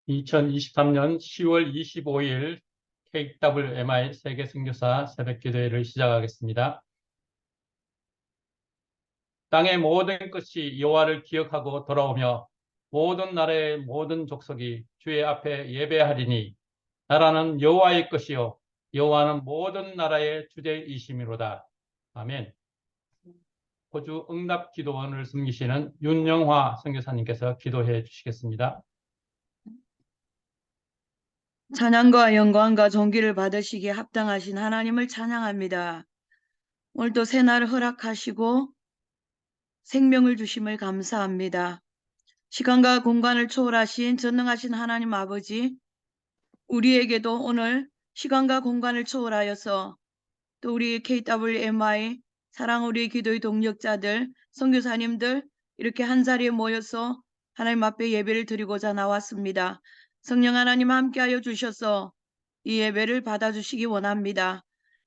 2023년 10월 25일 KWMI 세계선교사 새벽기도회를 시작하겠습니다. 땅의 모든 것이 여호와를 기억하고 돌아오며 모든 나라의 모든 족속이 주의 앞에 예배하리니 나라는 여호와의 것이요 여호와는 모든 나라의 주제이심이로다. 아멘. 호주 응답기도원을 섬기시는 윤영화 선교사님께서 기도해 주시겠습니다. 찬양과 영광과 존귀를 받으시기에 합당하신 하나님을 찬양합니다. 오늘도 새날을 허락하시고 생명을 주심을 감사합니다. 시간과 공간을 초월하신 전능하신 하나님 아버지, 우리에게도 오늘 시간과 공간을 초월하여서 또 우리 KWMI 사랑 우리 기도의 동력자들, 선교사님들 이렇게 한자리에 모여서 하나님 앞에 예배를 드리고자 나왔습니다. 성령 하나님 함께하여 주셔서 이 예배를 받아주시기 원합니다.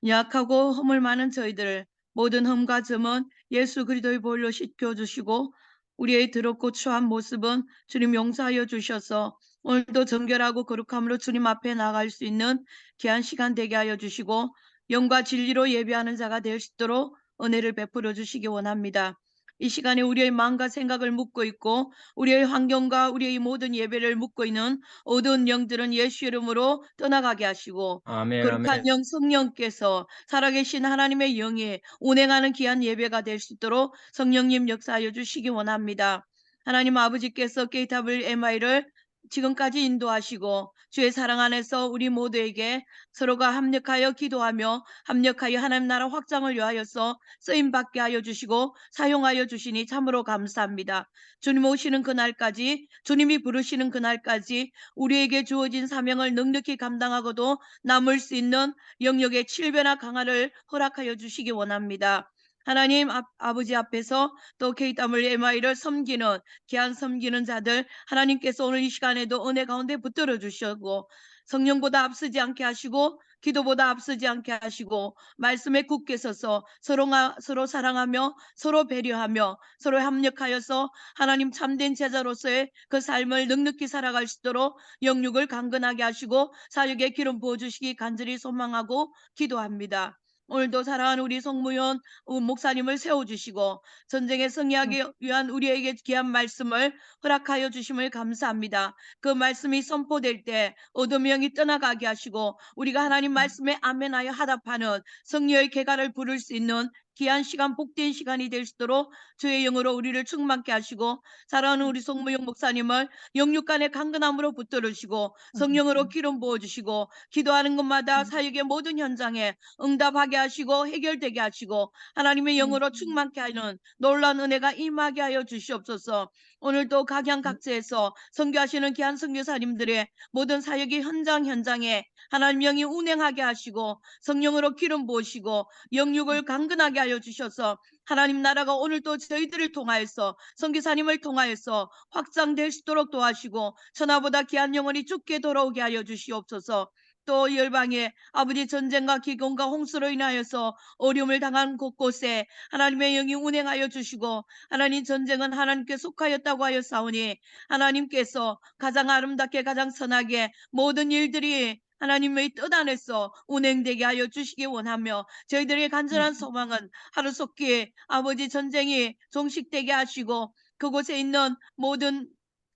약하고 허물 많은 저희들 모든 흠과 점은 예수 그리스도의 보혈로 씻겨주시고 우리의 더럽고 추한 모습은 주님 용서하여 주셔서 오늘도 정결하고 거룩함으로 주님 앞에 나갈 수 있는 귀한 시간 되게 하여 주시고 영과 진리로 예배하는 자가 될 수 있도록 은혜를 베풀어 주시기 원합니다. 이 시간에 우리의 마음과 생각을 묻고 있고 우리의 환경과 우리의 모든 예배를 묻고 있는 어두운 영들은 예수 이름으로 떠나가게 하시고 아멘, 거룩한 아멘. 영 성령께서 살아계신 하나님의 영이 운행하는 귀한 예배가 될 수 있도록 성령님 역사하여 주시기 원합니다. 하나님 아버지께서 KWMI를 지금까지 인도하시고 주의 사랑 안에서 우리 모두에게 서로가 합력하여 기도하며 합력하여 하나님 나라 확장을 위하여서 쓰임받게 하여 주시고 사용하여 주시니 참으로 감사합니다. 주님 오시는 그날까지 주님이 부르시는 그날까지 우리에게 주어진 사명을 넉넉히 감당하고도 남을 수 있는 영역의 칠배나 강화를 허락하여 주시기 원합니다. 하나님 아버지 앞에서 또 KWMI를 섬기는 귀한 섬기는 자들 하나님께서 오늘 이 시간에도 은혜 가운데 붙들어 주시고 성령보다 앞서지 않게 하시고 기도보다 앞서지 않게 하시고 말씀에 굳게 서서 서로 사랑하며 서로 배려하며 서로 협력하여서 하나님 참된 제자로서의 그 삶을 넉넉히 살아갈 수 있도록 영육을 강건하게 하시고 사역에 기름 부어주시기 간절히 소망하고 기도합니다. 오늘도 사랑하는 우리 송무현 목사님을 세워주시고 전쟁에 승리하기 위한 우리에게 귀한 말씀을 허락하여 주심을 감사합니다. 그 말씀이 선포될 때 어둠의 영이 떠나가게 하시고 우리가 하나님 말씀에 아멘하여 하답하는 성령의 계가를 부를 수 있는 귀한 시간 복된 시간이 될 수 있도록 주의 영으로 우리를 충만케 하시고 사랑하는 우리 송무영 목사님을 영육간의 강건함으로 붙들으시고 성령으로 기름 부어주시고 기도하는 것마다 사역의 모든 현장에 응답하게 하시고 해결되게 하시고 하나님의 영으로 충만케 하는 놀라운 은혜가 임하게 하여 주시옵소서. 오늘도 각양각제에서 선교하시는 귀한 선교사님들의 모든 사역의 현장에 하나님 영이 운행하게 하시고 성령으로 기름 부으시고 영육을 강건하게 하여 주셔서 하나님 나라가 오늘도 저희들을 통하여서 선교사님을 통하여서 확장될 수 있도록 도와주시고 천하보다 귀한 영혼이 죽게 돌아오게 하여 주시옵소서. 또 열방에 아버지 전쟁과 기근과 홍수로 인하여서 어려움을 당한 곳곳에 하나님의 영이 운행하여 주시고 하나님 전쟁은 하나님께 속하였다고 하여 사오니 하나님께서 가장 아름답게 가장 선하게 모든 일들이 하나님의 뜻 안에서 운행되게 하여 주시기 원하며 저희들의 간절한 소망은 하루속히 아버지 전쟁이 종식되게 하시고 그곳에 있는 모든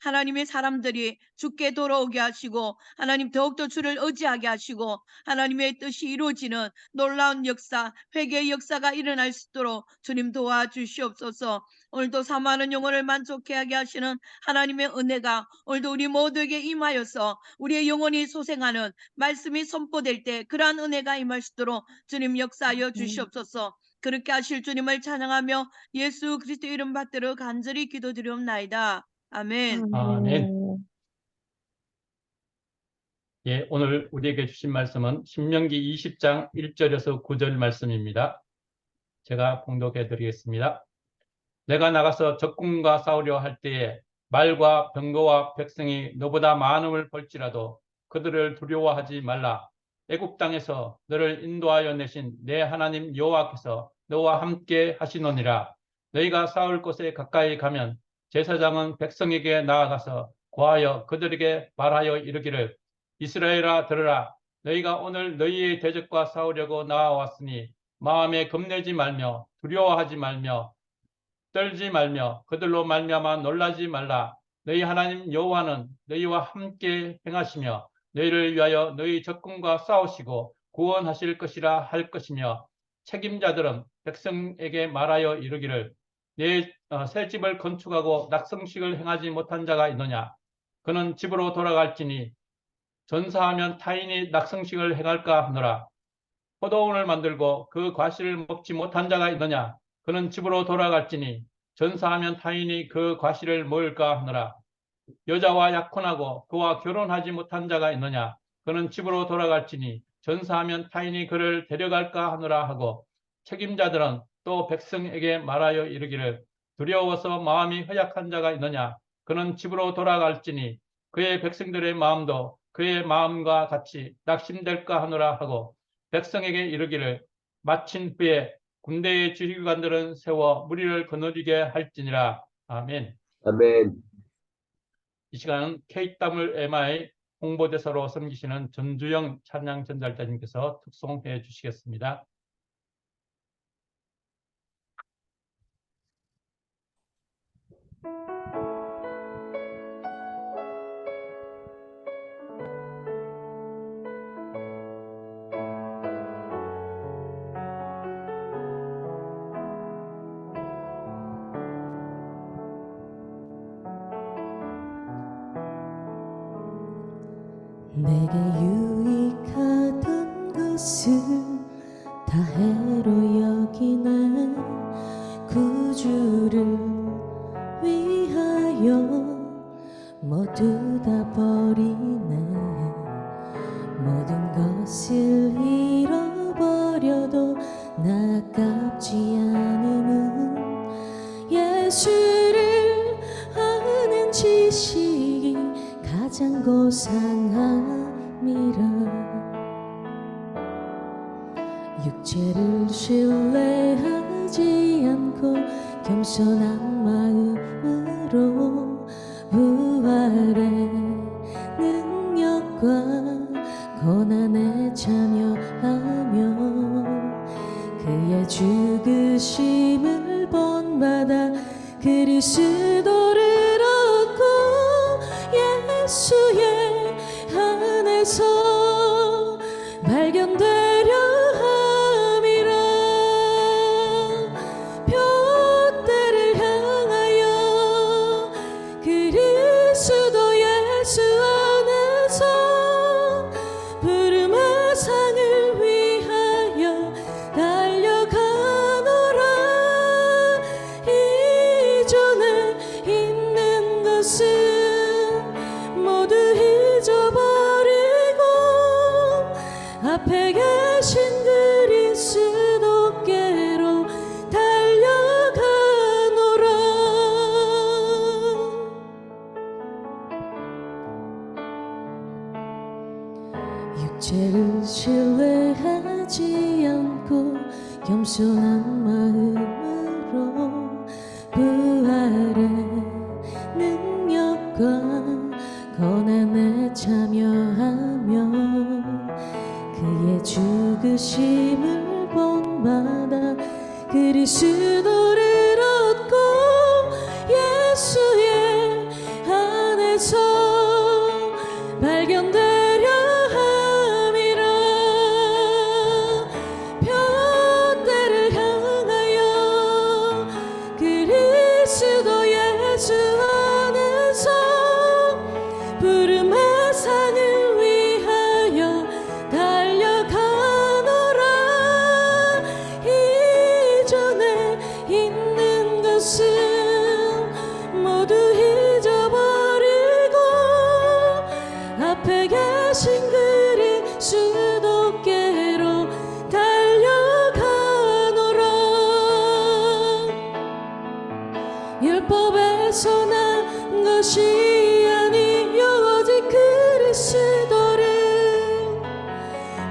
하나님의 사람들이 주께 돌아오게 하시고 하나님 더욱더 주를 의지하게 하시고 하나님의 뜻이 이루어지는 놀라운 역사 회개의 역사가 일어날 수 있도록 주님 도와주시옵소서. 오늘도 사모하는 영혼을 만족케 하게 하시는 하나님의 은혜가 오늘도 우리 모두에게 임하여서 우리의 영혼이 소생하는 말씀이 선포될 때 그러한 은혜가 임할 수 있도록 주님 역사하여 주시옵소서. 그렇게 하실 주님을 찬양하며 예수 그리스도 이름 받들어 간절히 기도드리옵나이다. 아멘. 아멘. 예, 오늘 우리에게 주신 말씀은 신명기 20장 1절에서 9절 말씀입니다. 제가 봉독해 드리겠습니다. 내가 나가서 적군과 싸우려 할 때에 말과 병거와 백성이 너보다 많음을 볼지라도 그들을 두려워하지 말라. 애굽 땅에서 너를 인도하여 내신 내 하나님 여호와께서 너와 함께 하시노니라. 너희가 싸울 곳에 가까이 가면 제사장은 백성에게 나아가서 고하여 그들에게 말하여 이르기를 이스라엘아 들으라. 너희가 오늘 너희의 대적과 싸우려고 나와왔으니 마음에 겁내지 말며 두려워하지 말며 떨지 말며 그들로 말미암아 놀라지 말라. 너희 하나님 여호와는 너희와 함께 행하시며 너희를 위하여 너희 적군과 싸우시고 구원하실 것이라 할 것이며 책임자들은 백성에게 말하여 이르기를 내 새 집을 건축하고 낙성식을 행하지 못한 자가 있느냐. 그는 집으로 돌아갈지니 전사하면 타인이 낙성식을 행할까 하노라. 포도원을 만들고 그 과실을 먹지 못한 자가 있느냐. 그는 집으로 돌아갈지니 전사하면 타인이 그 과실을 먹을까 하노라. 여자와 약혼하고 그와 결혼하지 못한 자가 있느냐. 그는 집으로 돌아갈지니 전사하면 타인이 그를 데려갈까 하노라 하고 책임자들은 또 백성에게 말하여 이르기를 두려워서 마음이 허약한 자가 있느냐. 그는 집으로 돌아갈지니 그의 백성들의 마음도 그의 마음과 같이 낙심될까 하노라 하고 백성에게 이르기를 마친 후에 군대의 지휘관들은 세워 무리를 거느리게 할지니라. 아멘. 아멘. 이 시간은 KWMI 홍보대사로 섬기시는 전주영 찬양 전달자님께서 특송해 주시겠습니다. 내게 유익하던 것을 다 해로 여기네. 구주를 위하여 모두 다 버리네. 모든 것을 잃어버려도 나깝지 않음은 예수를 아는 지식이 가장 고상함이라. 육체를 신뢰하지 않고 겸손한 마음으로 부활의 능력과 고난에 참여하며 그의 죽으심을 본받아 그리스도를 얻고 예수의 안에서 발견되려 함이라. 표대를 향하여 그리스도 예수 안에서 부름의 상을 위하여 달려가노라. 이전에 있는 것은 모두 잊어버리고 앞에 계신 그리스도께로 달려가노라. 육체를 신뢰하지 않고 겸손한 마음으로 부활의 능력과 고난에 참여하며 그의 죽으심을 본받아 그리스도를 얻고 예수의 안에서 발견되려 함이라. 표대를 향하여 그리스도 예수 안에서 부름의 상을 위하여 달려가노라. 이전에 있는 것은 모두 잊어버리고 앞에 계신 그리스도께로 달려가노라. 율법에서 난 것이 아니요 오직 그리스도를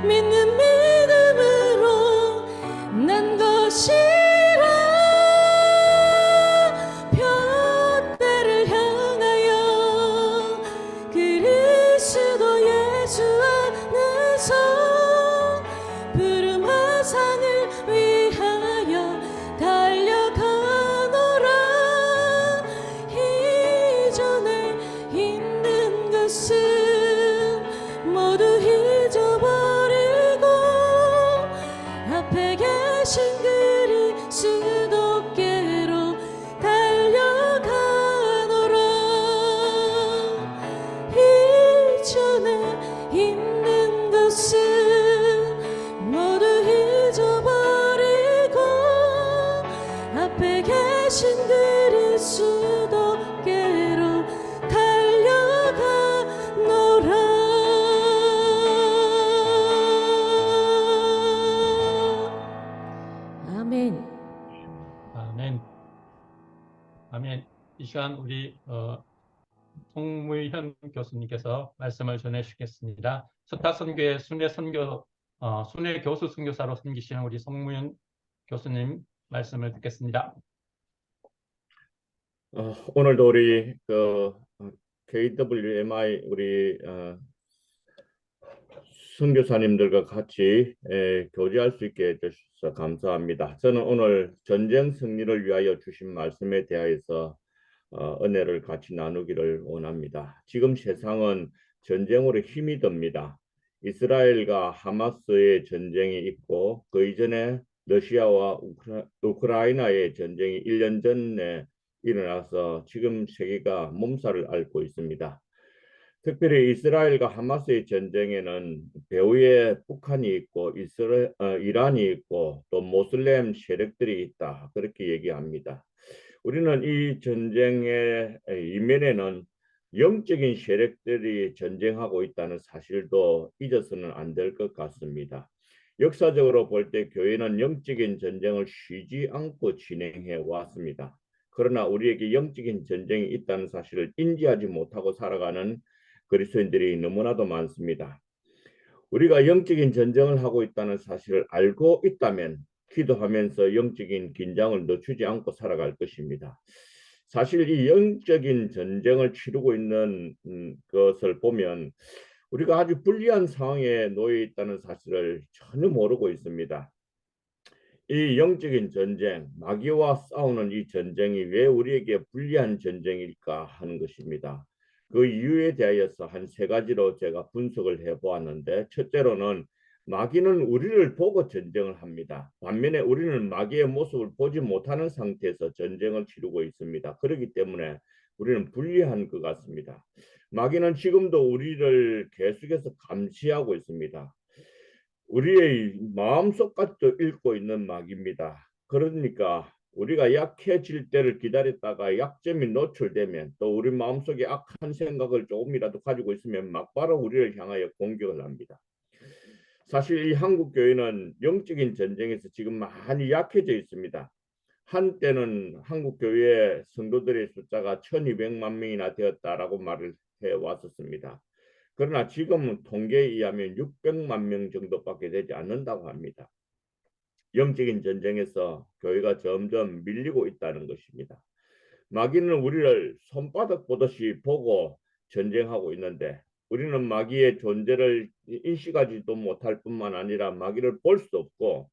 믿는 믿음으로 난 것이라. 표대를 향하여 시간 우리 송무현 교수님께서 말씀을 전해 주시겠습니다. 서타선교회 순회 교수 선교사로 섬기시는 우리 송무현 교수님 말씀을 듣겠습니다. 오늘도 우리 KWMI 우리 선교사님들과 같이 교제할 수 있게 해주셔서 감사합니다. 저는 오늘 전쟁 승리를 위하여 주신 말씀에 대하여서 은혜를 같이 나누기를 원합니다. 지금 세상은 전쟁으로 힘이 듭니다. 이스라엘과 하마스의 전쟁이 있고 그 이전에 러시아와 우크라이나의 전쟁이 1년 전에 일어나서 지금 세계가 몸살을 앓고 있습니다. 특별히 이스라엘과 하마스의 전쟁에는 배후에 북한이 있고 이란이 있고 또 모슬렘 세력들이 있다, 그렇게 얘기합니다. 우리는 이 전쟁의 이면에는 영적인 세력들이 전쟁하고 있다는 사실도 잊어서는 안 될 것 같습니다. 역사적으로 볼 때 교회는 영적인 전쟁을 쉬지 않고 진행해 왔습니다. 그러나 우리에게 영적인 전쟁이 있다는 사실을 인지하지 못하고 살아가는 그리스도인들이 너무나도 많습니다. 우리가 영적인 전쟁을 하고 있다는 사실을 알고 있다면 기도하면서 영적인 긴장을 늦추지 않고 살아갈 것입니다. 사실 이 영적인 전쟁을 치르고 있는 것을 보면 우리가 아주 불리한 상황에 놓여 있다는 사실을 전혀 모르고 있습니다. 이 영적인 전쟁, 마귀와 싸우는 이 전쟁이 왜 우리에게 불리한 전쟁일까 하는 것입니다. 그 이유에 대하여서 한 3가지로 제가 분석을 해보았는데, 첫째로는 마귀는 우리를 보고 전쟁을 합니다. 반면에 우리는 마귀의 모습을 보지 못하는 상태에서 전쟁을 치르고 있습니다. 그렇기 때문에 우리는 불리한 것 같습니다. 마귀는 지금도 우리를 계속해서 감시하고 있습니다. 우리의 마음속까지도 읽고 있는 마귀입니다. 그러니까 우리가 약해질 때를 기다렸다가 약점이 노출되면 또 우리 마음속에 악한 생각을 조금이라도 가지고 있으면 막바로 우리를 향하여 공격을 합니다. 사실 이 한국 교회는 영적인 전쟁에서 지금 많이 약해져 있습니다. 한때는 한국 교회 성도들의 숫자가 1200만 명이나 되었다라고 말을 해왔었습니다. 그러나 지금은 통계에 의하면 600만 명 정도밖에 되지 않는다고 합니다. 영적인 전쟁에서 교회가 점점 밀리고 있다는 것입니다. 마귀는 우리를 손바닥 보듯이 보고 전쟁하고 있는데 우리는 마귀의 존재를 인식하지도 못할 뿐만 아니라 마귀를 볼 수 없고,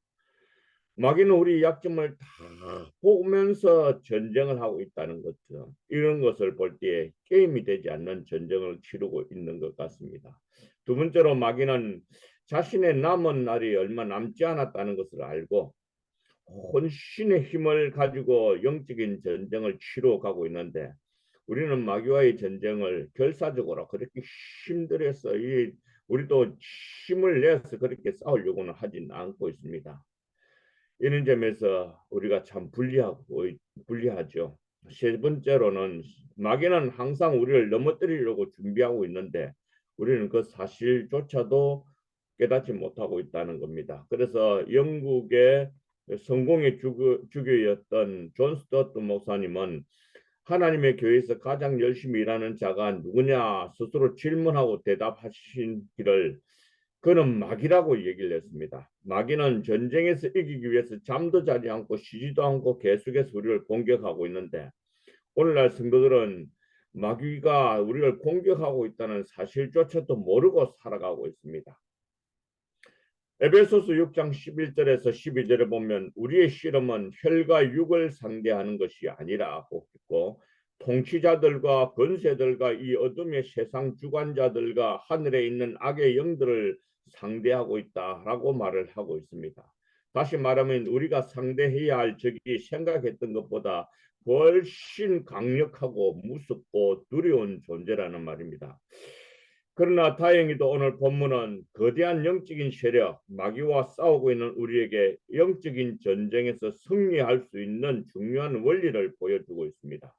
마귀는 우리 약점을 다 보면서 전쟁을 하고 있다는 것죠. 이런 것을 볼 때 게임이 되지 않는 전쟁을 치르고 있는 것 같습니다. 두 번째로 마귀는 자신의 남은 날이 얼마 남지 않았다는 것을 알고 혼신의 힘을 가지고 영적인 전쟁을 치러 가고 있는데, 우리는 마귀와의 전쟁을 결사적으로 그렇게 힘들어서 우리도 힘을 내서 그렇게 싸우려고는 하진 않고 있습니다. 이런 점에서 우리가 참 불리하죠. 세 번째로는 마귀는 항상 우리를 넘어뜨리려고 준비하고 있는데 우리는 그 사실조차도 깨닫지 못하고 있다는 겁니다. 그래서 영국의 성공의 주교였던 존 스튜어트 목사님은 하나님의 교회에서 가장 열심히 일하는 자가 누구냐 스스로 질문하고 대답하시기를 그는 마귀라고 얘기를 했습니다. 마귀는 전쟁에서 이기기 위해서 잠도 자지 않고 쉬지도 않고 계속해서 우리를 공격하고 있는데, 오늘날 성도들은 마귀가 우리를 공격하고 있다는 사실조차도 모르고 살아가고 있습니다. 에베소서 6장 11절에서 12절에 보면 우리의 씨름은 혈과 육을 상대하는 것이 아니라고 했고, 통치자들과 권세들과 이 어둠의 세상 주관자들과 하늘에 있는 악의 영들을 상대하고 있다라고 말을 하고 있습니다. 다시 말하면 우리가 상대해야 할 적이 생각했던 것보다 훨씬 강력하고 무섭고 두려운 존재라는 말입니다. 그러나 다행히도 오늘 본문은 거대한 영적인 세력, 마귀와 싸우고 있는 우리에게 영적인 전쟁에서 승리할 수 있는 중요한 원리를 보여주고 있습니다.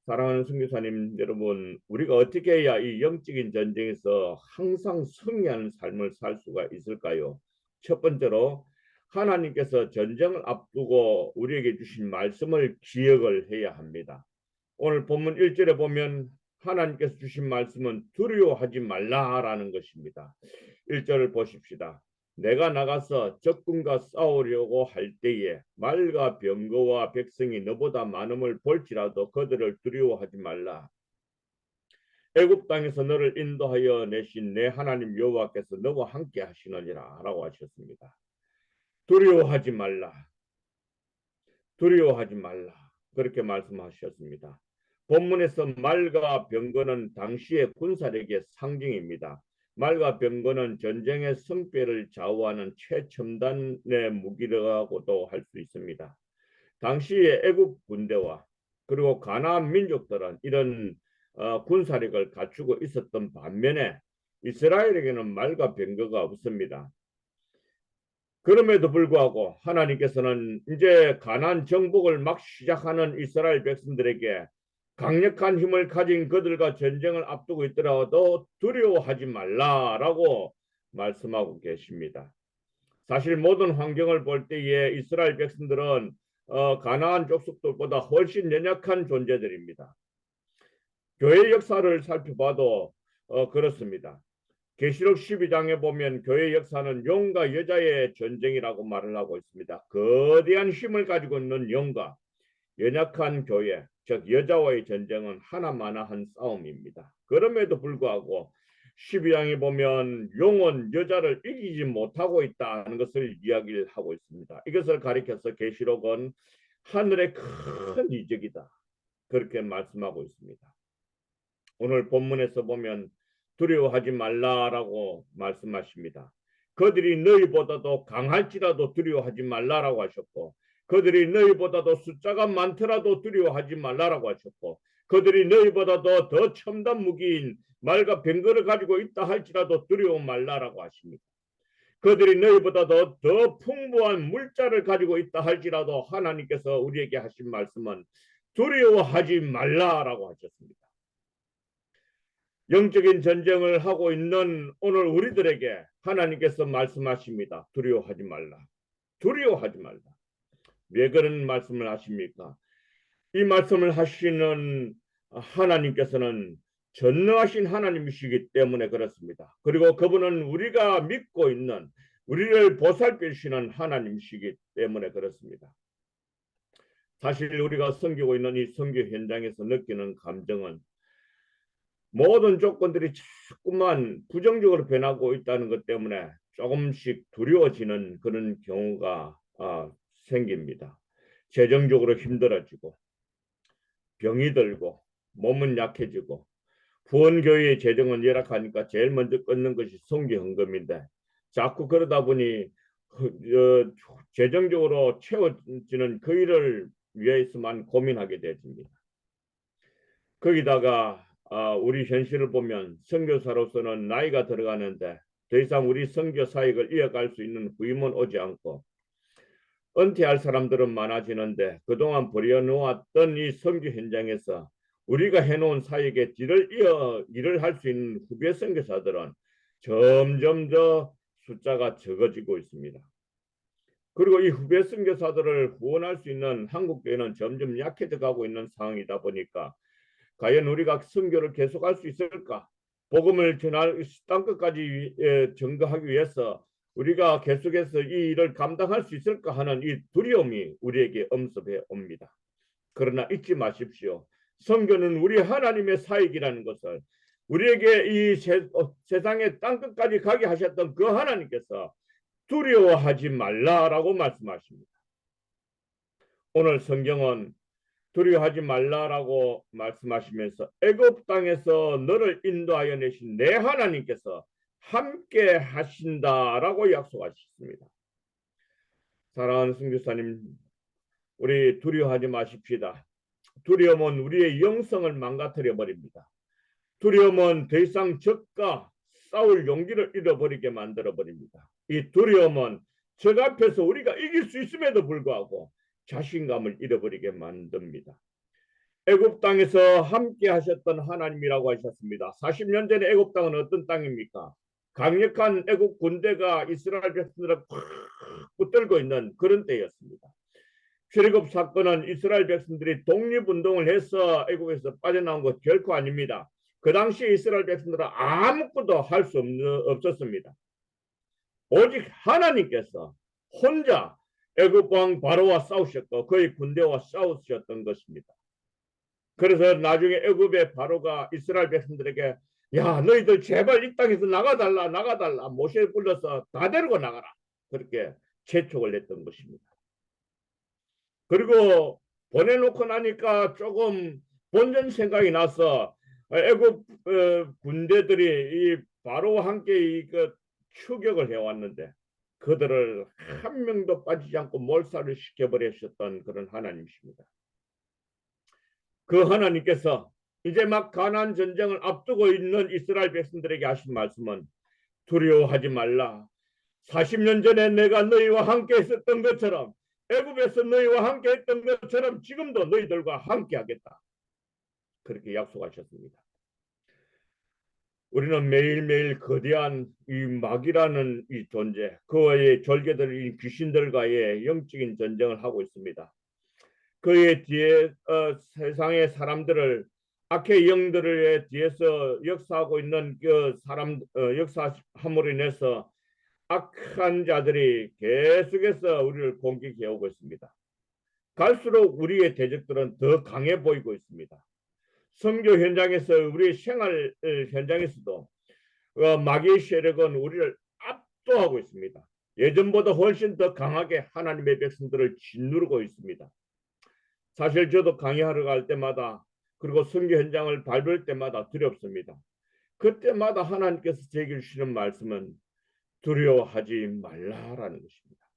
사랑하는 선교사님 여러분, 우리가 어떻게 해야 이 영적인 전쟁에서 항상 승리하는 삶을 살 수가 있을까요? 첫 번째로 하나님께서 전쟁을 앞두고 우리에게 주신 말씀을 기억을 해야 합니다. 오늘 본문 1절에 보면 하나님께서 주신 말씀은 두려워하지 말라라는 것입니다. 1절을 보십시다. 내가 나가서 적군과 싸우려고 할 때에 말과 병거와 백성이 너보다 많음을 볼지라도 그들을 두려워하지 말라. 애굽 땅에서 너를 인도하여 내신 내 하나님 여호와께서 너와 함께 하시느니라 라고 하셨습니다. 두려워하지 말라. 두려워하지 말라. 그렇게 말씀하셨습니다. 본문에서 말과 병거는 당시의 군사력의 상징입니다. 말과 병거는 전쟁의 승패를 좌우하는 최첨단의 무기라고도 할 수 있습니다. 당시의 애굽 군대와 그리고 가나안 민족들은 이런 군사력을 갖추고 있었던 반면에 이스라엘에게는 말과 병거가 없습니다. 그럼에도 불구하고 하나님께서는 이제 가나안 정복을 막 시작하는 이스라엘 백성들에게 강력한 힘을 가진 그들과 전쟁을 앞두고 있더라도 두려워하지 말라라고 말씀하고 계십니다. 사실 모든 환경을 볼 때에 이스라엘 백성들은 가나안 족속들보다 훨씬 연약한 존재들입니다. 교회 역사를 살펴봐도 그렇습니다. 계시록 12장에 보면 교회 역사는 용과 여자의 전쟁이라고 말을 하고 있습니다. 거대한 힘을 가지고 있는 용과 연약한 교회, 즉 여자와의 전쟁은 하나마나한 싸움입니다. 그럼에도 불구하고 12장에 보면 용은 여자를 이기지 못하고 있다는 것을 이야기를 하고 있습니다. 이것을 가리켜서 계시록은 하늘의 큰 이적이다. 그렇게 말씀하고 있습니다. 오늘 본문에서 보면 두려워하지 말라라고 말씀하십니다. 그들이 너희보다도 강할지라도 두려워하지 말라라고 하셨고, 그들이 너희보다도 숫자가 많더라도 두려워하지 말라라고 하셨고, 그들이 너희보다도 더 첨단 무기인 말과 병거를 가지고 있다 할지라도 두려워 말라라고 하십니다. 그들이 너희보다도 더 풍부한 물자를 가지고 있다 할지라도 하나님께서 우리에게 하신 말씀은 두려워하지 말라라고 하셨습니다. 영적인 전쟁을 하고 있는 오늘 우리들에게 하나님께서 말씀하십니다. 두려워하지 말라. 두려워하지 말라. 왜 그런 말씀을 하십니까? 이 말씀을 하시는 하나님께서는 전능하신 하나님이시기 때문에 그렇습니다. 그리고 그분은 우리가 믿고 있는, 우리를 보살피시는 하나님이시기 때문에 그렇습니다. 사실 우리가 섬기고 있는 이 선교 현장에서 느끼는 감정은 모든 조건들이 자꾸만 부정적으로 변하고 있다는 것 때문에 조금씩 두려워지는 그런 경우가 생깁니다. 재정적으로 힘들어지고 병이 들고 몸은 약해지고 후원교회의 재정은 열악하니까 제일 먼저 끊는 것이 선교 헌금인데 자꾸 그러다 보니 재정적으로 채워지는 그 일을 위해서만 고민하게 되집니다. 거기다가 우리 현실을 보면 선교사로서는 나이가 들어가는데 더 이상 우리 선교 사역을 이어갈 수 있는 후임은 오지 않고 은퇴할 사람들은 많아지는데 그동안 버려놓았던 이 선교 현장에서 우리가 해놓은 사역의 일을 할 수 있는 후배 선교사들은 점점 더 숫자가 적어지고 있습니다. 그리고 이 후배 선교사들을 후원할 수 있는 한국교회는 점점 약해져 가고 있는 상황이다 보니까 과연 우리가 선교를 계속할 수 있을까? 복음을 전할 땅끝까지 전거하기 위해서 우리가 계속해서 이 일을 감당할 수 있을까 하는 이 두려움이 우리에게 엄습해 옵니다. 그러나 잊지 마십시오. 선교는 우리 하나님의 사역이라는 것을 우리에게 이 세상의 땅끝까지 가게 하셨던 그 하나님께서 두려워하지 말라라고 말씀하십니다. 오늘 성경은 두려워하지 말라라고 말씀하시면서 애굽 땅에서 너를 인도하여 내신 내 하나님께서 함께 하신다라고 약속하셨습니다. 사랑하는 선교사님, 우리 두려워하지 마십시다. 두려움은 우리의 영성을 망가뜨려 버립니다. 두려움은 더 이상 적과 싸울 용기를 잃어버리게 만들어 버립니다. 이 두려움은 적 앞에서 우리가 이길 수 있음에도 불구하고 자신감을 잃어버리게 만듭니다. 애굽 땅에서 함께 하셨던 하나님이라고 하셨습니다. 40년 전에 애굽 땅은 어떤 땅입니까? 강력한 애굽 군대가 이스라엘 백성들을 팍 붙들고 있는 그런 때였습니다. 출애굽 사건은 이스라엘 백성들이 독립운동을 해서 애국에서 빠져나온 것 결코 아닙니다. 그 당시 이스라엘 백성들은 아무것도 할 수 없었습니다. 오직 하나님께서 혼자 애굽 왕 바로와 싸우셨고 그의 군대와 싸우셨던 것입니다. 그래서 나중에 애굽의 바로가 이스라엘 백성들에게 야 너희들 제발 이 땅에서 나가달라 모세를 불러서 다 데리고 나가라 그렇게 재촉을 했던 것입니다. 그리고 보내놓고 나니까 조금 본전 생각이 나서 애굽 군대들이 이 바로와 함께 그 추격을 해왔는데 그들을 한 명도 빠지지 않고 몰살을 시켜버리셨던 그런 하나님이십니다. 그 하나님께서 이제 막 가나안 전쟁을 앞두고 있는 이스라엘 백성들에게 하신 말씀은 두려워하지 말라. 40년 전에 내가 너희와 함께 했었던 것처럼 애굽에서 너희와 함께 했던 것처럼 지금도 너희들과 함께 하겠다. 그렇게 약속하셨습니다. 우리는 매일매일 거대한 이 마귀라는 이 존재, 그의 졸개들인 귀신들과의 영적인 전쟁을 하고 있습니다. 그의 뒤에 세상의 사람들을 악의 영들의 뒤에서 역사하고 있는 그 역사함으로 인해서 악한 자들이 계속해서 우리를 공격해 오고 있습니다. 갈수록 우리의 대적들은 더 강해 보이고 있습니다. 선교 현장에서 우리 생활 현장에서도 마귀의 세력은 우리를 압도하고 있습니다. 예전보다 훨씬 더 강하게 하나님의 백성들을 짓누르고 있습니다. 사실 저도 강의하러 갈 때마다 그리고 선교 현장을 밟을 때마다 두렵습니다. 그때마다 하나님께서 제게 주시는 말씀은 두려워하지 말라라는 것입니다.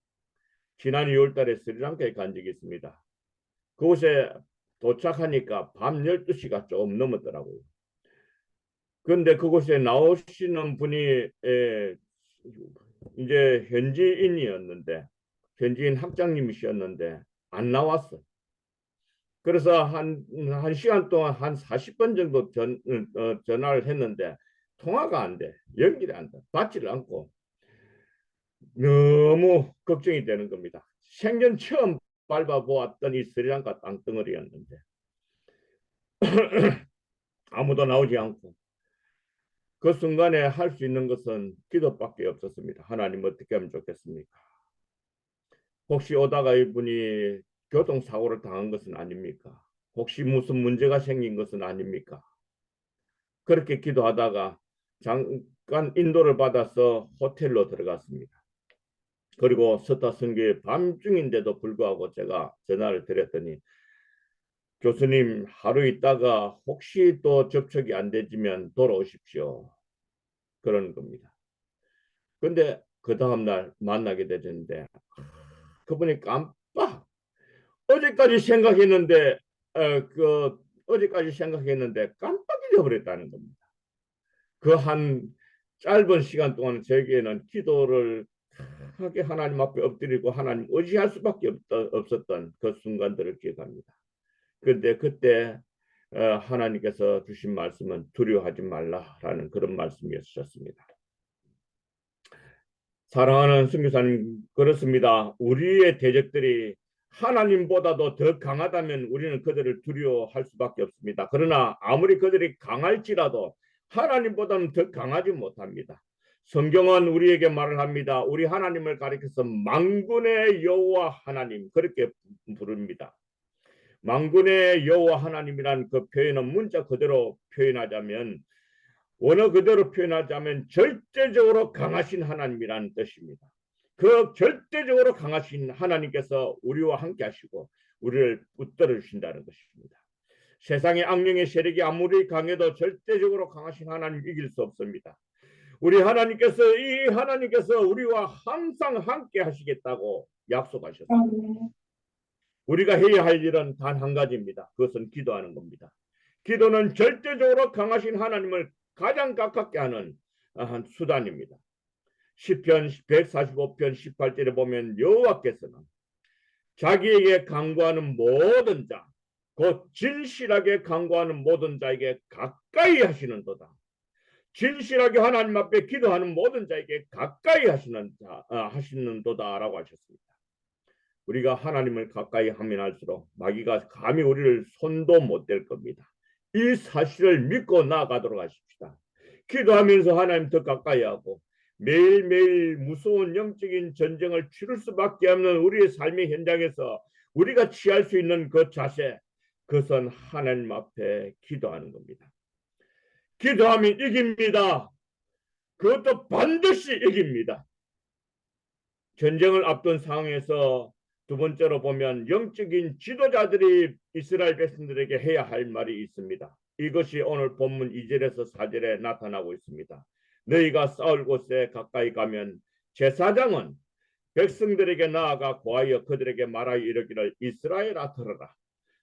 지난 2월 달에 스리랑카에 간 적이 있습니다. 그곳에 도착하니까 밤 12시가 조금 넘었더라고요. 그런데 그곳에 나오시는 분이 이제 현지인이었는데 현지인 학장님이셨는데 안 나왔어. 그래서 한 시간 동안 한 40번 정도 전화를 했는데 통화가 안 돼. 연결이 안 돼. 받지를 않고 너무 걱정이 되는 겁니다. 생전 처음 밟아보았던 이 스리랑카 땅덩어리였는데 아무도 나오지 않고 그 순간에 할 수 있는 것은 기도밖에 없었습니다. 하나님 어떻게 하면 좋겠습니까? 혹시 오다가 이분이 교통사고를 당한 것은 아닙니까? 혹시 무슨 문제가 생긴 것은 아닙니까? 그렇게 기도하다가 잠깐 인도를 받아서 호텔로 들어갔습니다. 그리고 서타 선교의 밤중인데도 불구하고 제가 전화를 드렸더니 교수님 하루 있다가 혹시 또 접촉이 안 되지면 돌아오십시오. 그러는 겁니다. 근데 그 다음날 만나게 되는데 그분이 깜빡 어제까지 생각했는데 깜빡 잊어버렸다는 겁니다. 그 한 짧은 시간 동안 저에게는 기도를 하게 하나님 앞에 엎드리고 하나님 의지할 수밖에 없었던 그 순간들을 기억합니다. 그런데 그때 하나님께서 주신 말씀은 두려워하지 말라라는 그런 말씀이었습니다. 사랑하는 선교사님, 그렇습니다. 우리의 대적들이 하나님보다도 더 강하다면 우리는 그들을 두려워할 수밖에 없습니다. 그러나 아무리 그들이 강할지라도 하나님보다는 더 강하지 못합니다. 성경은 우리에게 말을 합니다. 우리 하나님을 가리켜서 만군의 여호와 하나님 그렇게 부릅니다. 만군의 여호와 하나님이란 그 표현은 문자 그대로 표현하자면 원어 그대로 표현하자면 절대적으로 강하신 하나님이라는 뜻입니다. 그 절대적으로 강하신 하나님께서 우리와 함께 하시고 우리를 붙들어 주신다는 것입니다. 세상의 악령의 세력이 아무리 강해도 절대적으로 강하신 하나님 이길 수 없습니다. 우리 하나님께서 우리와 항상 함께 하시겠다고 약속하셨습니다. 우리가 해야 할 일은 단 한 가지입니다. 그것은 기도하는 겁니다. 기도는 절대적으로 강하신 하나님을 가장 가깝게 하는 한 수단입니다. 시편 145편 18절에 보면 여호와께서는 자기에게 간구하는 모든 자, 곧 진실하게 간구하는 모든 자에게 가까이 하시는도다. 진실하게 하나님 앞에 기도하는 모든 자에게 가까이 하시는도다라고 하셨습니다. 우리가 하나님을 가까이 하면 할수록 마귀가 감히 우리를 손도 못 댈 겁니다. 이 사실을 믿고 나아가도록 하십시다. 기도하면서 하나님 더 가까이 하고 매일매일 무서운 영적인 전쟁을 치를 수밖에 없는 우리의 삶의 현장에서 우리가 취할 수 있는 그 자세, 그것은 하나님 앞에 기도하는 겁니다. 기도하면 이깁니다. 그것도 반드시 이깁니다. 전쟁을 앞둔 상황에서 두 번째로 보면 영적인 지도자들이 이스라엘 백성들에게 해야 할 말이 있습니다. 이것이 오늘 본문 2절에서 4절에 나타나고 있습니다. 너희가 싸울 곳에 가까이 가면 제사장은 백성들에게 나아가 고하여 그들에게 말하여 이르기를 이스라엘아 들으라.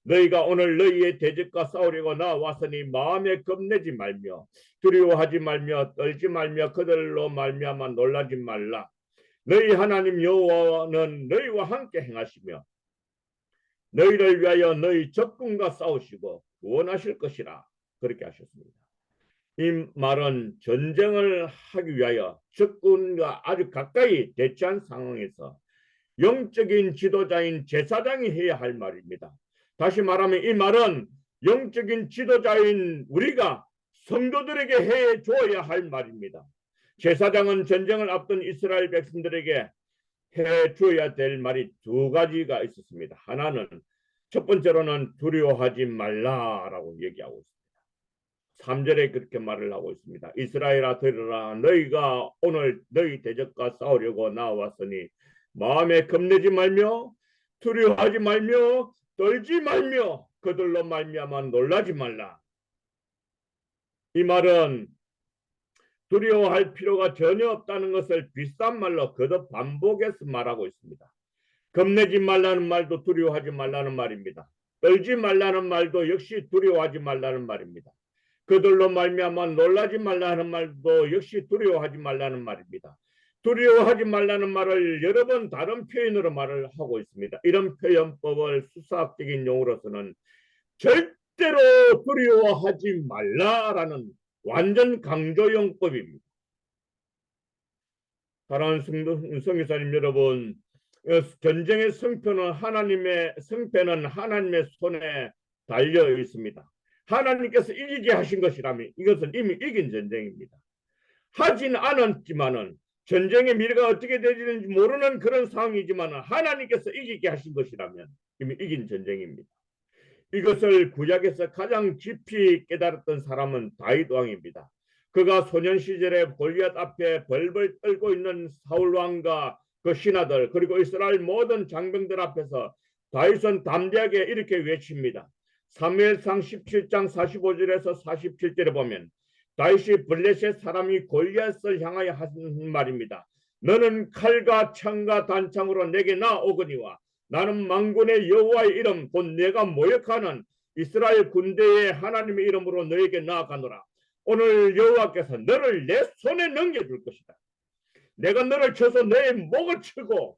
너희가 오늘 너희의 대적과 싸우려고 나왔으니 마음에 겁내지 말며 두려워하지 말며 떨지 말며 그들로 말미암아 놀라지 말라. 너희 하나님 여호와는 너희와 함께 행하시며 너희를 위하여 너희 적군과 싸우시고 구원하실 것이라. 그렇게 하셨습니다. 이 말은 전쟁을 하기 위하여 적군과 아주 가까이 대치한 상황에서 영적인 지도자인 제사장이 해야 할 말입니다. 다시 말하면 이 말은 영적인 지도자인 우리가 성도들에게 해 줘야 할 말입니다. 제사장은 전쟁을 앞둔 이스라엘 백성들에게 해 줘야 될 말이 두 가지가 있었습니다. 하나는 첫 번째로는 두려워하지 말라라고 얘기하고 있습니다. 3절에 그렇게 말을 하고 있습니다. 이스라엘아 들으라. 너희가 오늘 너희 대적과 싸우려고 나왔으니 마음에 겁내지 말며 두려워하지 말며 떨지 말며 그들로 말미암아 놀라지 말라. 이 말은 두려워할 필요가 전혀 없다는 것을 비싼 말로 거듭 반복해서 말하고 있습니다. 겁내지 말라는 말도 두려워하지 말라는 말입니다. 떨지 말라는 말도 역시 두려워하지 말라는 말입니다. 그들로 말미암아 놀라지 말라는 말도 역시 두려워하지 말라는 말입니다. 두려워하지 말라는 말을 여러 번 다른 표현으로 말을 하고 있습니다. 이런 표현법을 수사학적인 용어로서는 절대로 두려워하지 말라라는 완전 강조용법입니다. 사랑하는 성교사님 여러분, 전쟁의 승패는 하나님의 손에 달려 있습니다. 하나님께서 이기게 하신 것이라면 이것은 이미 이긴 전쟁입니다. 하진 않았지만은 전쟁의 미래가 어떻게 되는지 모르는 그런 상황이지만 하나님께서 이기게 하신 것이라면 이미 이긴 전쟁입니다. 이것을 구약에서 가장 깊이 깨달았던 사람은 다윗 왕입니다. 그가 소년 시절에 골리앗 앞에 벌벌 떨고 있는 사울 왕과 그 신하들 그리고 이스라엘 모든 장병들 앞에서 다윗은 담대하게 이렇게 외칩니다. 사무엘상 17장 45절에서 47절에 보면 다윗이 블레셋 사람이 골리앗을 향하여 하는 말입니다. 너는 칼과 창과 단창으로 내게 나오거니와 나는 만군의 여호와의 이름 곧 내가 모욕하는 이스라엘 군대의 하나님의 이름으로 너에게 나아가노라. 오늘 여호와께서 너를 내 손에 넘겨줄 것이다. 내가 너를 쳐서 너의 목을 치고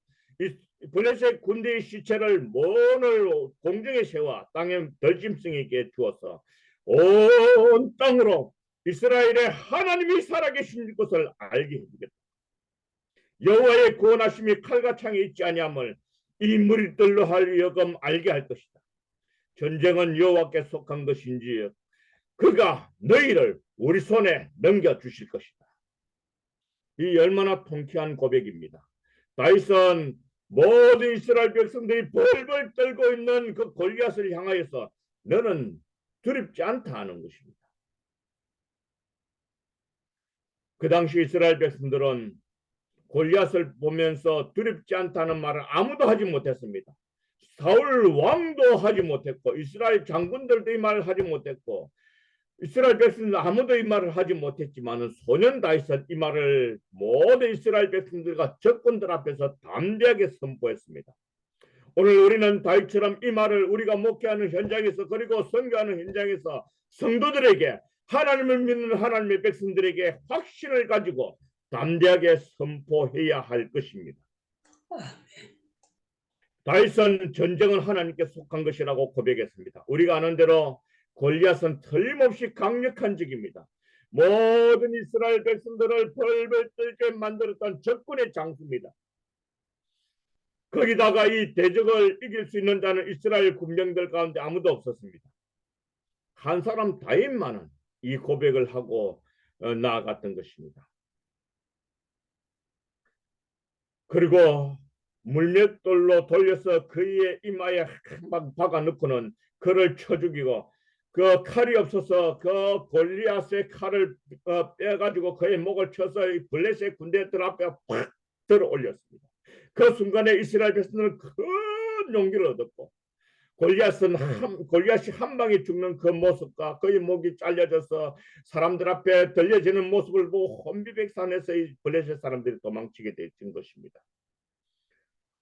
블레셋 군대의 시체를 오늘 공중에 세워 땅에 덜짐승에게 주어서 온 땅으로 이스라엘의 하나님이 살아계신 것을 알게 해주겠다. 여호와의 구원하심이 칼과 창에 있지 아니함을 이 무리들로 하여금 알게 할 것이다. 전쟁은 여호와께 속한 것인지 그가 너희를 우리 손에 넘겨주실 것이다. 이 얼마나 통쾌한 고백입니다. 다윗은 모든 이스라엘 백성들이 벌벌 떨고 있는 그 골리앗을 향하여서 너는 두렵지 않다 하는 것입니다. 그 당시 이스라엘 백성들은 골리앗을 보면서 두렵지 않다는 말을 아무도 하지 못했습니다. 사울 왕도 하지 못했고 이스라엘 장군들도 이 말을 하지 못했고 이스라엘 백성들 아무도 이 말을 하지 못했지만 소년 다윗은 이 말을 모든 이스라엘 백성들과 적군들 앞에서 담대하게 선포했습니다. 오늘 우리는 다윗처럼 이 말을 우리가 목회하는 현장에서 그리고 선교하는 현장에서 성도들에게 하나님을 믿는 하나님의 백성들에게 확신을 가지고 담대하게 선포해야 할 것입니다. 다윗은 전쟁은 하나님께 속한 것이라고 고백했습니다. 우리가 아는 대로 골리앗은 틀림없이 강력한 적입니다. 모든 이스라엘 백성들을 벌벌 떨게 만들었던 적군의 장수입니다. 거기다가 이 대적을 이길 수 있는 자는 이스라엘 군병들 가운데 아무도 없었습니다. 한 사람 다윗만은 이 고백을 하고 나아갔던 것입니다. 그리고 물맷돌로 돌려서 그의 이마에 막 박아 넣고는 그를 쳐 죽이고, 그 칼이 없어서 그 골리앗의 칼을 빼가지고 그의 목을 쳐서 이 블레셋 군대들 앞에 팍 들어 올렸습니다. 그 순간에 이스라엘 백성들은 큰 용기를 얻었고, 골리앗이 한 방에 죽는 그 모습과 그의 목이 잘려져서 사람들 앞에 들려지는 모습을 보고 혼비백산에서 이 블레셋 사람들이 도망치게 된 것입니다.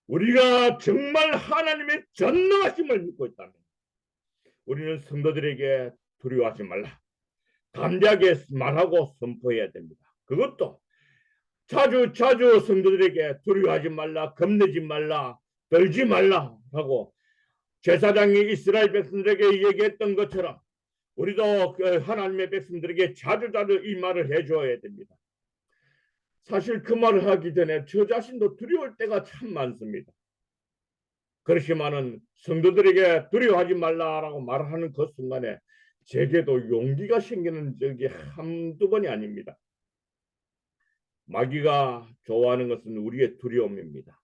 우리가 정말 하나님의 전능하심을 믿고 있다면 우리는 성도들에게 두려워하지 말라, 담대하게 말하고 선포해야 됩니다. 그것도 자주 성도들에게 두려워하지 말라, 겁내지 말라, 떨지 말라 하고 제사장이 이스라엘 백성들에게 얘기했던 것처럼 우리도 하나님의 백성들에게 자주 이 말을 해줘야 됩니다. 사실 그 말을 하기 전에 저 자신도 두려울 때가 참 많습니다. 그렇지만은 성도들에게 두려워하지 말라라고 말하는 그 순간에 제게도 용기가 생기는 적이 한두 번이 아닙니다. 마귀가 좋아하는 것은 우리의 두려움입니다.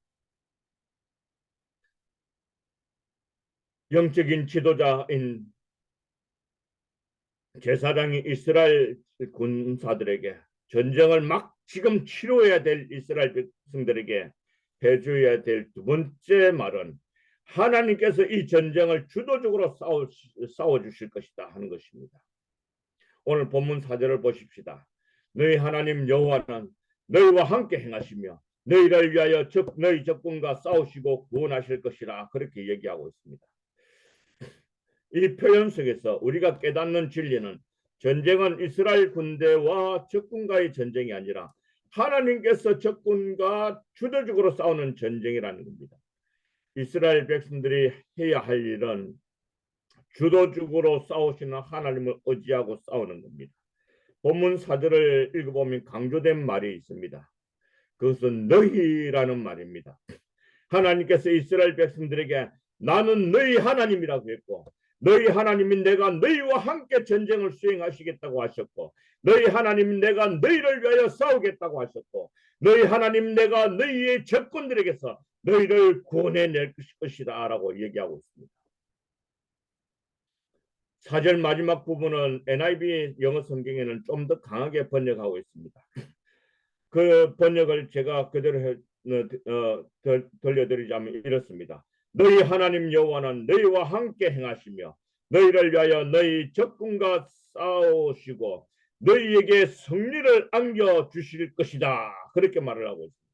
영적인 지도자인 제사장이 이스라엘 군사들에게 전쟁을 막 지금 치러야 될 이스라엘 백성들에게 해줘야 될 두 번째 말은 하나님께서 이 전쟁을 주도적으로 싸워 주실 것이다 하는 것입니다. 오늘 본문 4절을 보십시다. 너희 하나님 여호와는 너희와 함께 행하시며 너희를 위하여 너희 적군과 싸우시고 구원하실 것이라, 그렇게 얘기하고 있습니다. 이 표현 속에서 우리가 깨닫는 진리는 전쟁은 이스라엘 군대와 적군과의 전쟁이 아니라 하나님께서 적군과 주도적으로 싸우는 전쟁이라는 겁니다. 이스라엘 백성들이 해야 할 일은 주도적으로 싸우시는 하나님을 의지하고 싸우는 겁니다. 본문 4절을 읽어보면 강조된 말이 있습니다. 그것은 너희라는 말입니다. 하나님께서 이스라엘 백성들에게 나는 너희 하나님이라고 했고, 너희 하나님인 내가 너희와 함께 전쟁을 수행하시겠다고 하셨고, 너희 하나님인 내가 너희를 위하여 싸우겠다고 하셨고, 너희 하나님 내가 너희의 적군들에게서 너희를 구원해낼 것이다 라고 얘기하고 있습니다. 4절 마지막 부분은 NIV 영어 성경에는 좀 더 강하게 번역하고 있습니다. 그 번역을 제가 그대로 들려드리자면 이렇습니다. 너희 하나님 여호와는 너희와 함께 행하시며 너희를 위하여 너희 적군과 싸우시고 너희에게 승리를 안겨주실 것이다, 그렇게 말을 하고 있습니다.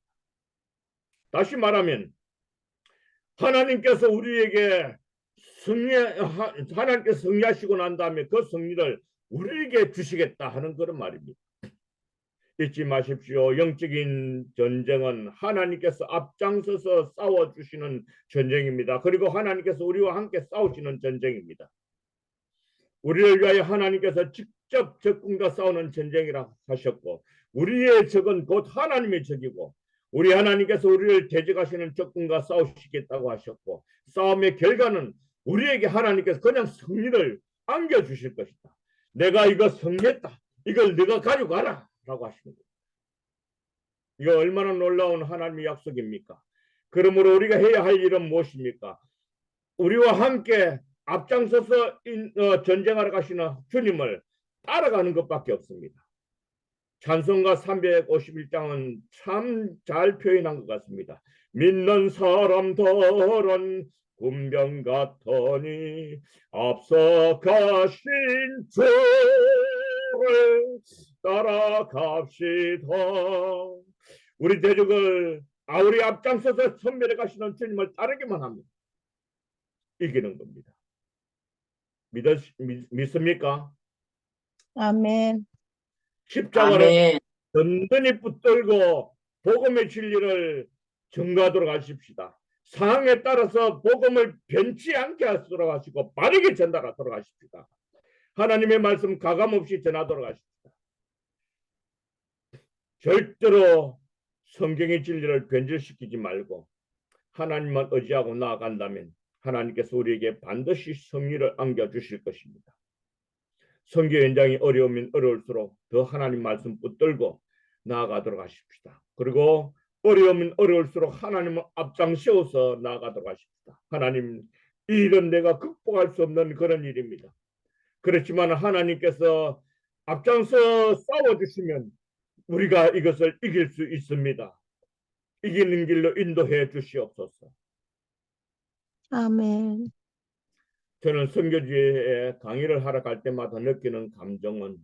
다시 말하면 하나님께서 우리에게 하나님께서 승리하시고 난 다음에 그 승리를 우리에게 주시겠다 하는 그런 말입니다. 잊지 마십시오. 영적인 전쟁은 하나님께서 앞장서서 싸워주시는 전쟁입니다. 그리고 하나님께서 우리와 함께 싸우시는 전쟁입니다. 우리를 위하여 하나님께서 직접 적군과 싸우는 전쟁이라 하셨고, 우리의 적은 곧 하나님의 적이고, 우리 하나님께서 우리를 대적하시는 적군과 싸우시겠다고 하셨고, 싸움의 결과는 우리에게 하나님께서 그냥 승리를 안겨주실 것이다. 내가 이거 승리했다, 이걸 네가 가져가라 라고 하시는 거예요. 이거 얼마나 놀라운 하나님의 약속입니까? 그러므로 우리가 해야 할 일은 무엇입니까? 우리와 함께 앞장서서 전쟁하러 가시는 주님을 따라가는 것밖에 없습니다. 찬송가 351장은 참 잘 표현한 것 같습니다. 믿는 사람들은 군병 같으니 앞서 가신 주를 따라갑시다. 우리 대적을 우리 앞장서서 선멸해 가시는 주님을 따르기만 하면 이기는 겁니다. 믿습니까? 아멘. 십자가를 든든히 붙들고 복음의 진리를 전가하도록 하십시다. 상황에 따라서 복음을 변치 않게 하도록 하시고 빠르게 전달하도록 하십시다. 하나님의 말씀 가감없이 전하도록 하십시다. 절대로 성경의 진리를 변질시키지 말고 하나님만 의지하고 나아간다면 하나님께서 우리에게 반드시 승리를 안겨주실 것입니다. 선교 현장이 어려우면 어려울수록 더 하나님 말씀 붙들고 나아가도록 하십시다. 그리고 어려우면 어려울수록 하나님을 앞장세워서 나아가도록 하십시다. 하나님, 이 일은 내가 극복할 수 없는 그런 일입니다. 그렇지만 하나님께서 앞장서 싸워주시면 우리가 이것을 이길 수 있습니다. 이기는 길로 인도해 주시옵소서. 아멘. 저는 선교지에 강의를 하러 갈 때마다 느끼는 감정은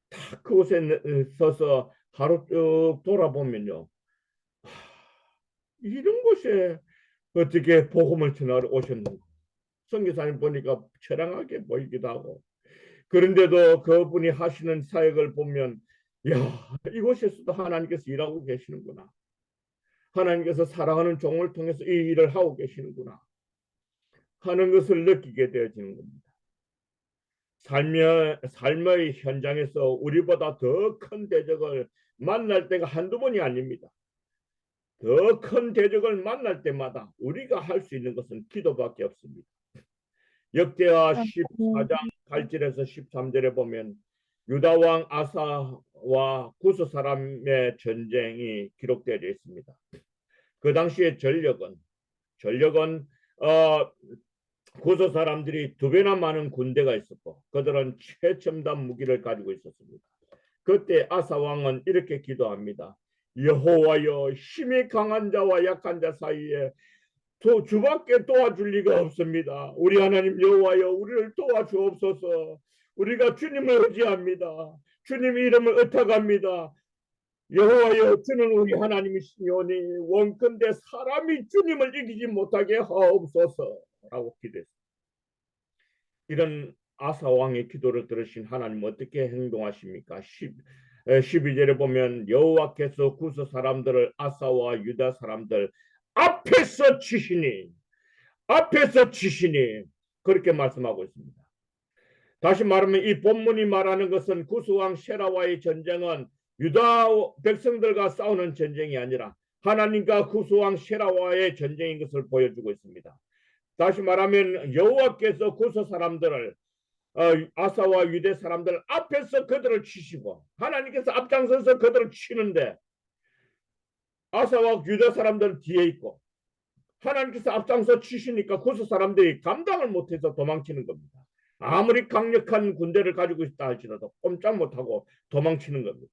다 그곳에 서서 하루 쭉 돌아보면요. 이런 곳에 어떻게 복음을 전하러 오셨는가. 선교사님 보니까 처량하게 보이기도 하고, 그런데도 그분이 하시는 사역을 보면 야, 이곳에서도 하나님께서 일하고 계시는구나. 하나님께서 사랑하는 종을 통해서 이 일을 하고 계시는구나 하는 것을 느끼게 되어지는 겁니다. 삶의 현장에서 우리보다 더 큰 대적을 만날 때가 한두 번이 아닙니다. 더 큰 대적을 만날 때마다 우리가 할 수 있는 것은 기도밖에 없습니다. 역대하 14장 8절에서 13절에 보면 유다왕 아사와 구스 사람의 전쟁이 기록되어 있습니다. 그 당시의 전력은 구스 사람들이 2배나 많은 군대가 있었고 그들은 최첨단 무기를 가지고 있었습니다. 그때 아사 왕은 이렇게 기도합니다. 여호와여, 힘이 강한 자와 약한 자 사이에 주밖에 도와줄 리가 없습니다. 우리 하나님 여호와여, 우리를 도와주옵소서. 우리가 주님을 의지합니다. 주님 이름을 의탁합니다. 여호와여, 주는 우리 하나님이시오니 원컨대 사람이 주님을 이기지 못하게 하옵소서 라고 기도했습니다. 이런 아사 왕의 기도를 들으신 하나님 어떻게 행동하십니까? 12절에 보면 여호와께서 구스 사람들을 아사와 유다 사람들 앞에서 치시니 그렇게 말씀하고 있습니다. 다시 말하면 이 본문이 말하는 것은 구스 왕 세라와의 전쟁은 유다 백성들과 싸우는 전쟁이 아니라 하나님과 구스 왕 세라와의 전쟁인 것을 보여주고 있습니다. 다시 말하면 여호와께서 구스 사람들을 아사와 유대 사람들 앞에서 그들을 치시고 하나님께서 앞장서서 그들을 치는데 아사와 유대 사람들은 뒤에 있고 하나님께서 앞장서 치시니까 구스 사람들이 감당을 못해서 도망치는 겁니다. 아무리 강력한 군대를 가지고 있다 할지라도 꼼짝 못하고 도망치는 겁니다.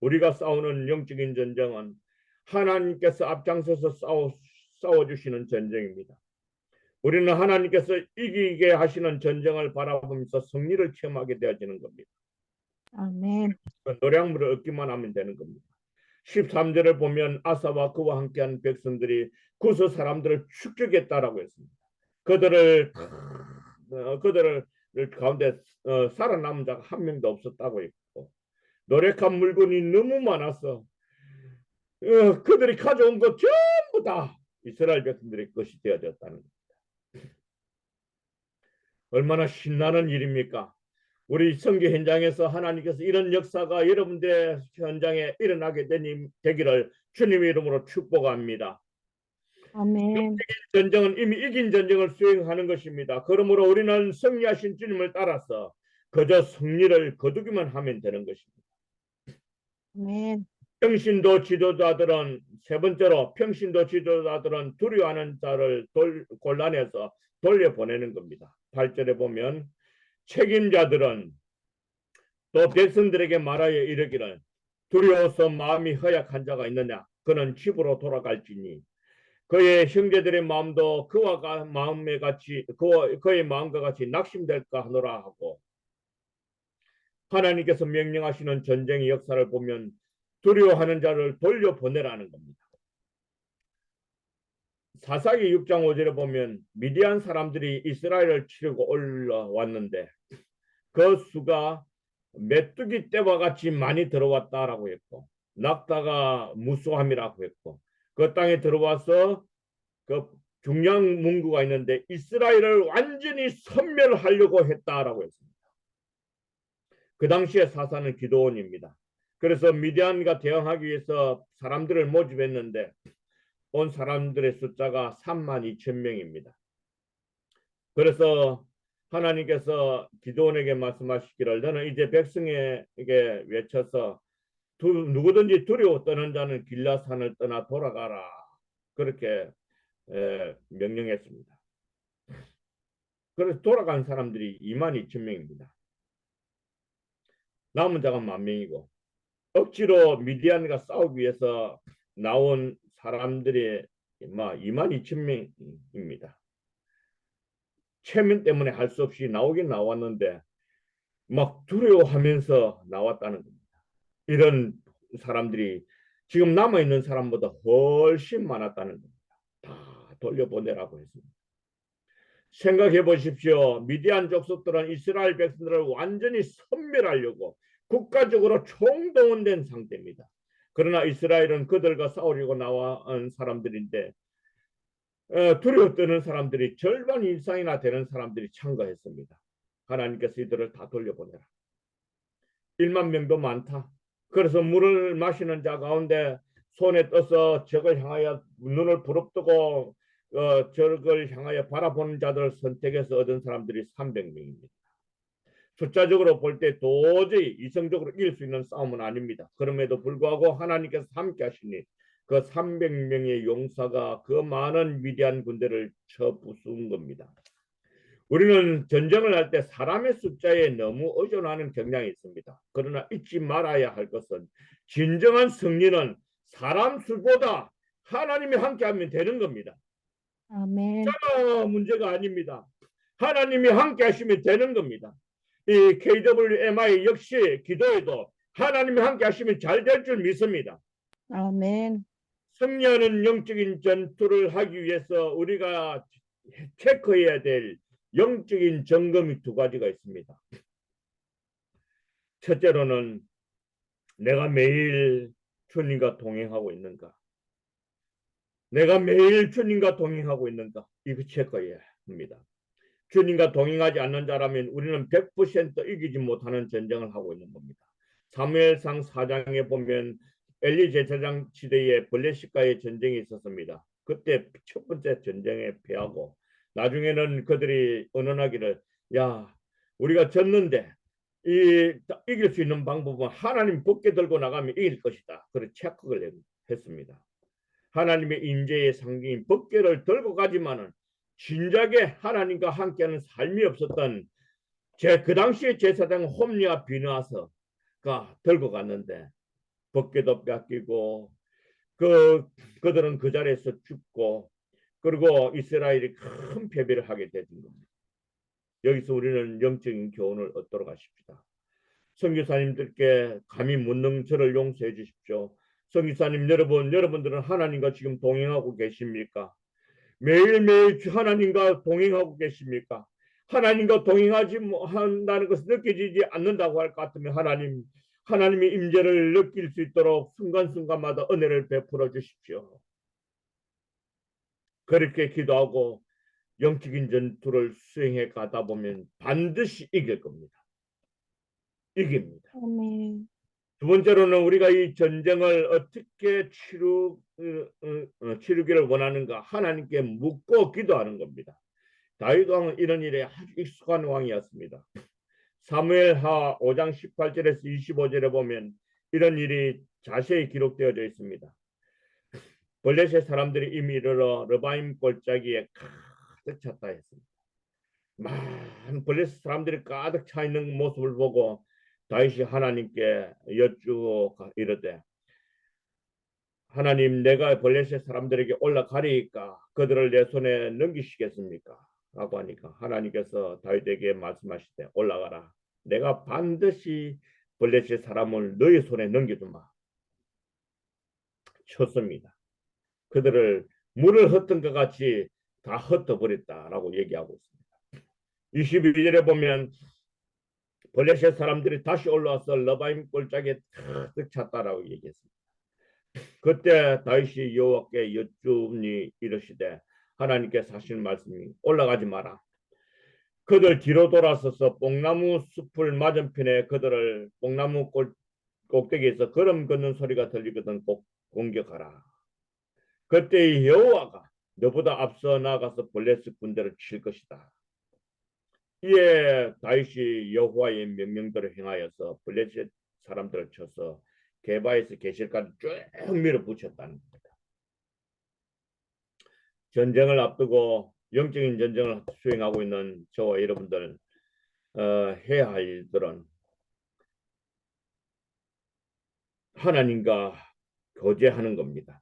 우리가 싸우는 영적인 전쟁은 하나님께서 앞장서서 싸워주시는 전쟁입니다. 우리는 하나님께서 이기게 하시는 전쟁을 바라보면서 승리를 체험하게 되어지는 겁니다. 아멘. 노량물을 얻기만 하면 되는 겁니다. 13절을 보면 아사와 그와 함께한 백성들이 구스 사람들을 축적했다라고 했습니다. 그들을 가운데 살아남은 자가 한 명도 없었다고 했고 노력한 물건이 너무 많아서 그들이 가져온 것 전부 다 이스라엘 백성들의 것이 되어졌다는 겁니다. 얼마나 신나는 일입니까? 우리 선교 현장에서 하나님께서 이런 역사가 여러분들의 현장에 일어나게 되기를 주님의 이름으로 축복합니다. 아멘. 전쟁은 이미 이긴 전쟁을 수행하는 것입니다. 그러므로 우리는 승리하신 주님을 따라서 그저 승리를 거두기만 하면 되는 것입니다. 아멘. 평신도 지도자들은 세 번째로 평신도 지도자들은 두려워하는 자를 곤란해서 돌려보내는 겁니다. 8절에 보면 책임자들은 또 백성들에게 말하여 이르기를 두려워서 마음이 허약한 자가 있느냐 그는 집으로 돌아갈지니 그의 형제들의 마음도 그의 마음과 같이 낙심될까 하노라 하고 하나님께서 명령하시는 전쟁의 역사를 보면 두려워하는 자를 돌려보내라는 겁니다. 사사기 6장 5절에 보면 미디안 사람들이 이스라엘을 치려고 올라왔는데 그 수가 메뚜기 떼와 같이 많이 들어왔다라고 했고 낙타가 무수함이라고 했고 그 땅에 들어와서 그 중량 문구가 있는데 이스라엘을 완전히 섬멸하려고 했다라고 했습니다. 그 당시에 사사는 기드온입니다. 그래서 미디안과 대응하기 위해서 사람들을 모집했는데 온 사람들의 숫자가 32,000명입니다. 그래서 하나님께서 기드온에게 말씀하시기를 너는 이제 백성에게 외쳐서 누구든지 두려워 떠는 자는 길라산을 떠나 돌아가라. 그렇게 명령했습니다. 그래서 돌아간 사람들이 22,000명입니다. 남은 자가 10,000명이고 억지로 미디안과 싸우기 위해서 나온 사람들이 22,000명입니다. 체면 때문에 할 수 없이 나오긴 나왔는데 막 두려워하면서 나왔다는 겁니다. 이런 사람들이 지금 남아있는 사람보다 훨씬 많았다는 겁니다. 다 돌려보내라고 했습니다. 생각해 보십시오. 미디안 족속들은 이스라엘 백성들을 완전히 섬멸하려고 국가적으로 총동원된 상태입니다. 그러나 이스라엘은 그들과 싸우려고 나온 사람들인데 두려워 떠는 사람들이 절반 이상이나 되는 사람들이 참가했습니다. 하나님께서 이들을 다 돌려보내라. 1만 명도 많다. 그래서 물을 마시는 자 가운데 손에 떠서 적을 향하여 눈을 부릅뜨고 적을 향하여 바라보는 자들을 선택해서 얻은 사람들이 300명입니다. 숫자적으로 볼 때 도저히 이성적으로 이길 수 있는 싸움은 아닙니다. 그럼에도 불구하고 하나님께서 함께 하시니 그 300명의 용사가 그 많은 위대한 군대를 쳐 부순 겁니다. 우리는 전쟁을 할 때 사람의 숫자에 너무 의존하는 경향이 있습니다. 그러나 잊지 말아야 할 것은 진정한 승리는 사람 수보다 하나님이 함께하면 되는 겁니다. 아멘. 문제가 아닙니다. 하나님이 함께 하시면 되는 겁니다. 이 KWMI 역시 기도에도 하나님이 함께 하시면 잘 될 줄 믿습니다. 아멘. 승리하는 영적인 전투를 하기 위해서 우리가 체크해야 될 영적인 점검이 두 가지가 있습니다. 첫째로는 내가 매일 주님과 동행하고 있는가? 내가 매일 주님과 동행하고 있는가? 이거 체크해야 합니다. 주님과 동행하지 않는 자라면 우리는 100% 이기지 못하는 전쟁을 하고 있는 겁니다. 사무엘상 4장에 보면 엘리 제사장 시대에 블레셋과의 전쟁이 있었습니다. 그때 첫 번째 전쟁에 패하고 나중에는 그들이 언언하기를 야 우리가 졌는데 이길 수 있는 방법은 하나님 법궤 들고 나가면 이길 것이다. 그렇게 체크를 했습니다. 하나님의 임재의 상징인 법궤를 들고 가지만은 진작에 하나님과 함께하는 삶이 없었던 그 당시에 제사장 홈리와 비느하스가 들고 갔는데 법궤도 뺏기고 그들은 그 자리에서 죽고 그리고 이스라엘이 큰 패배를 하게 된 겁니다. 여기서 우리는 영적인 교훈을 얻도록 하십시다. 선교사님들께 감히 묻는 저를 용서해 주십시오. 선교사님 여러분들은 하나님과 지금 동행하고 계십니까? 매일매일 하나님과 동행하고 계십니까? 하나님과 동행하지 한다는 것을 느껴지지 않는다고 할 것 같으면 하나님의 임재를 느낄 수 있도록 순간순간마다 은혜를 베풀어 주십시오. 그렇게 기도하고 영적인 전투를 수행해 가다 보면 반드시 이길 겁니다. 이깁니다. 아멘. 두 번째로는 우리가 이 전쟁을 어떻게 치르기를 원하는가 하나님께 묻고 기도하는 겁니다. 다윗 왕은 이런 일에 아주 익숙한 왕이었습니다. 사무엘하 5장 18절에서 25절에 보면 이런 일이 자세히 기록되어져 있습니다. 블레셋 사람들이 이미 이르러 르바임 골짜기에 가득 찼다 했습니다. 많은 블레셋 사람들이 가득 차 있는 모습을 보고 다윗이 하나님께 여쭈고 이르되 하나님 내가 블레셋 사람들에게 올라가리이까 그들을 내 손에 넘기시겠습니까? 라고 하니까 하나님께서 다윗에게 말씀하시되 올라가라. 내가 반드시 블레셋 사람을 너희 손에 넘겨주마. 쳤습니다. 그들을 물을 흩은 것 같이 다 흩어버렸다라고 얘기하고 있습니다. 22절에 보면 블레셋 사람들이 다시 올라와서 러바임 골짜기에 가득 찼다라고 얘기했습니다. 그때 다윗이 여호와께 여쭈니 이르시되 하나님께서 하시는 말씀이 올라가지 마라. 그들 뒤로 돌아서서 뽕나무 숲을 맞은편에 그들을 뽕나무 꼭대기에서 걸음 걷는 소리가 들리거든 꼭 공격하라. 그때 여호와가 너보다 앞서 나가서 블레셋 군대를 칠 것이다. 이에 다윗이 여호와의 명령대로 행하여서 블레셋 사람들을 쳐서 게바에서 게실까지 쭉 밀어붙였다는 겁니다. 전쟁을 앞두고 영적인 전쟁을 수행하고 있는 저와 여러분들 해야 할 일들은 하나님과 교제하는 겁니다.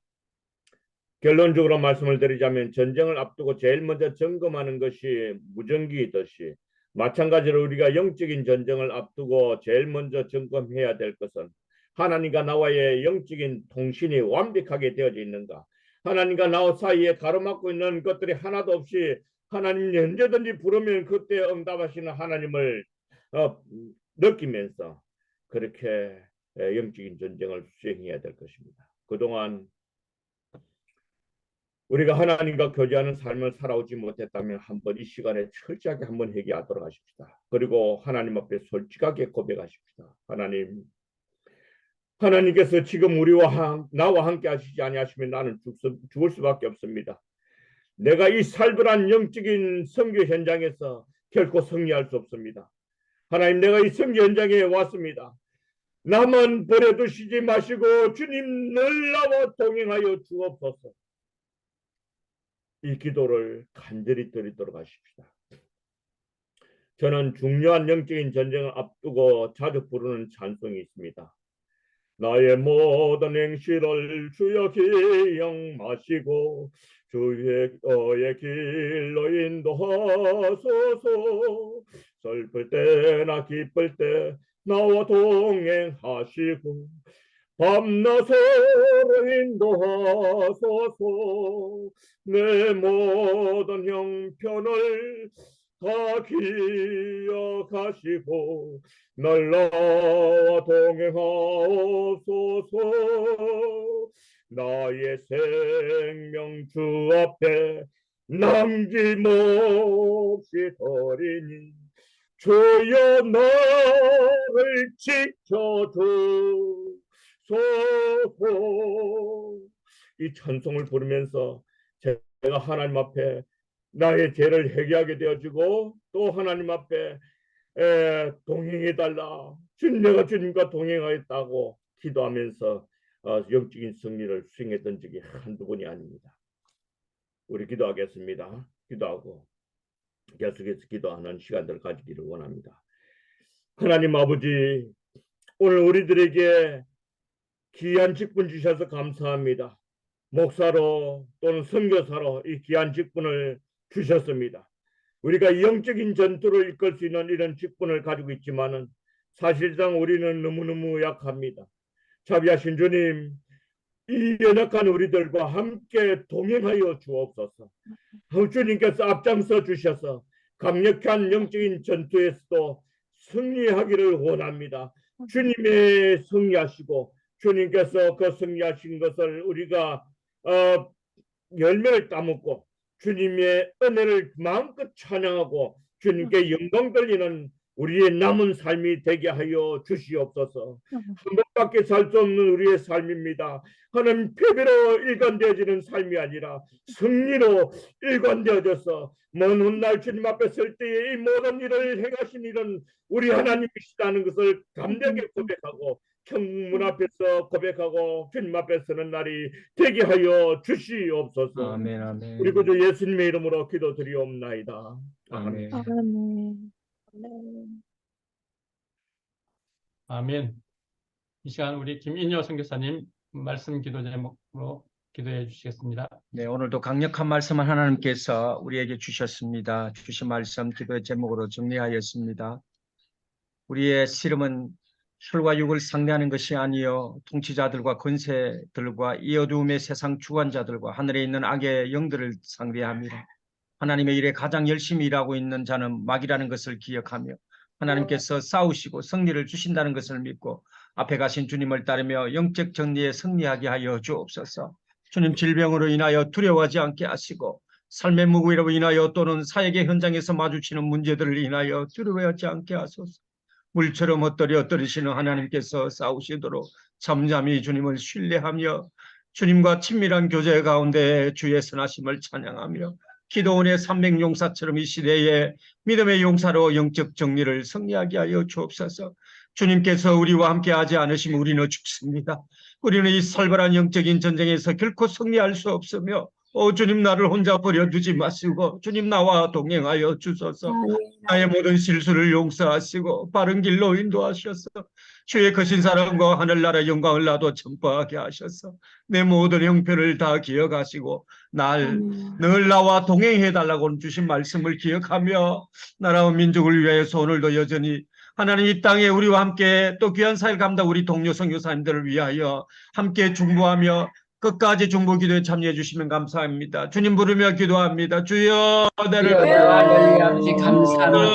결론적으로 말씀을 드리자면 전쟁을 앞두고 제일 먼저 점검하는 것이 무전기이듯이 마찬가지로 우리가 영적인 전쟁을 앞두고 제일 먼저 점검해야 될 것은 하나님과 나와의 영적인 통신이 완벽하게 되어져 있는가, 하나님과 나 사이에 가로막고 있는 것들이 하나도 없이 하나님 언제든지 부르면 그때 응답하시는 하나님을 느끼면서 그렇게 영적인 전쟁을 수행해야 될 것입니다. 그동안 우리가 하나님과 교제하는 삶을 살아오지 못했다면 한번 이 시간에 철저하게 한번 회개하도록 하십시다. 그리고 하나님 앞에 솔직하게 고백하십시다. 하나님께서 지금 나와 함께 하시지 아니하시면 나는 죽을 수밖에 없습니다. 내가 이 살벌한 영적인 선교 현장에서 결코 승리할 수 없습니다. 하나님, 내가 이 선교 현장에 왔습니다. 나만 버려두시지 마시고 주님 늘 나와 동행하여 주옵소서. 이 기도를 간절히 드리도록 하십시다. 저는 중요한 영적인 전쟁을 앞두고 자주 부르는 찬송이 있습니다. 나의 모든 행실을 주여 기억마시고 주의 길로 인도하소서. 슬플 때나 기쁠 때 나와 동행하시고 밤낮으로 인도하소서. 내 모든 형편을 다 기억하시고 날 나와 동행하옵소서. 나의 생명 주 앞에 남김없이 드리니 주여 나를 지켜주소서. 이 찬송을 부르면서 제가 하나님 앞에 나의 죄를 회개하게 되어지고 또 하나님 앞에 동행해달라, 내가 주님과 동행하겠다고 기도하면서 영적인 승리를 수행했던 적이 한두 번이 아닙니다. 우리 기도하겠습니다. 기도하고 계속해서 기도하는 시간들을 가지기를 원합니다. 하나님 아버지, 오늘 우리들에게 귀한 직분 주셔서 감사합니다. 목사로 또는 선교사로 이 귀한 직분을 주셨습니다. 우리가 영적인 전투를 이끌 수 있는 이런 직분을 가지고 있지만은 사실상 우리는 너무너무 약합니다. 자비하신 주님, 이 연약한 우리들과 함께 동행하여 주옵소서. 주님께서 앞장서 주셔서 강력한 영적인 전투에서도 승리하기를 원합니다. 주님의 승리하시고 주님께서 그 승리하신 것을 우리가 열매를 따먹고 주님의 은혜를 마음껏 찬양하고 주님께 영광 돌리는 우리의 남은 삶이 되게 하여 주시옵소서. 한 번밖에 살 수 없는 우리의 삶입니다. 하나님, 패배로 일관되어지는 삶이 아니라 승리로 일관되어져서 먼 훗날 주님 앞에 설 때에 이 모든 일을 행하신 일은 우리 하나님이시다는 것을 담대하게 고백하고 청문 앞에서 고백하고 주님 앞에 서는 날이 되게 하여 주시옵소서. 아멘, 아멘. 우리 구주 예수님의 이름으로 기도드리옵나이다. 아멘. 아멘. 아멘. 이 시간 우리 김인효 선교사님 말씀 기도 제목으로 기도해 주시겠습니다. 네, 오늘도 강력한 말씀을 하나님께서 우리에게 주셨습니다. 주신 말씀 기도의 제목으로 정리하였습니다. 우리의 씨름은 혈과 육을 상대하는 것이 아니요 통치자들과 권세들과 이 어두움의 세상 주관자들과 하늘에 있는 악의 영들을 상대합니다. 하나님의 일에 가장 열심히 일하고 있는 자는 마귀라는 것을 기억하며 하나님께서 싸우시고 승리를 주신다는 것을 믿고 앞에 가신 주님을 따르며 영적 정리에 승리하게 하여 주옵소서. 주님, 질병으로 인하여 두려워하지 않게 하시고 삶의 무구이로 인하여 또는 사역의 현장에서 마주치는 문제들을 인하여 두려워하지 않게 하소서. 물처럼 엇들이시는 하나님께서 싸우시도록 잠잠히 주님을 신뢰하며 주님과 친밀한 교제 가운데 주의 선하심을 찬양하며 기도원의 300용사처럼 이 시대에 믿음의 용사로 영적 정리를 승리하게 하여 주옵소서. 주님께서 우리와 함께 하지 않으시면 우리는 죽습니다. 우리는 이 살벌한 영적인 전쟁에서 결코 승리할 수 없으며 주님 나를 혼자 버려두지 마시고 주님 나와 동행하여 주소서. 나의 모든 실수를 용서하시고 바른 길로 인도하셔서 주의 거신 사랑과 하늘나라 영광을 나도 전파하게 하셔서 내 모든 형편을 다 기억하시고 늘 나와 동행해달라고 주신 말씀을 기억하며 나라와 민족을 위하여서 오늘도 여전히 하나님 이 땅에 우리와 함께 또 귀한 사역 감당 우리 동료 선교사님들을 위하여 함께 중보하며 끝까지 중보 기도에 참여해 주시면 감사합니다. 주님 부르며 기도합니다. 주여 나를 할렐루야 아버지 감사합니다.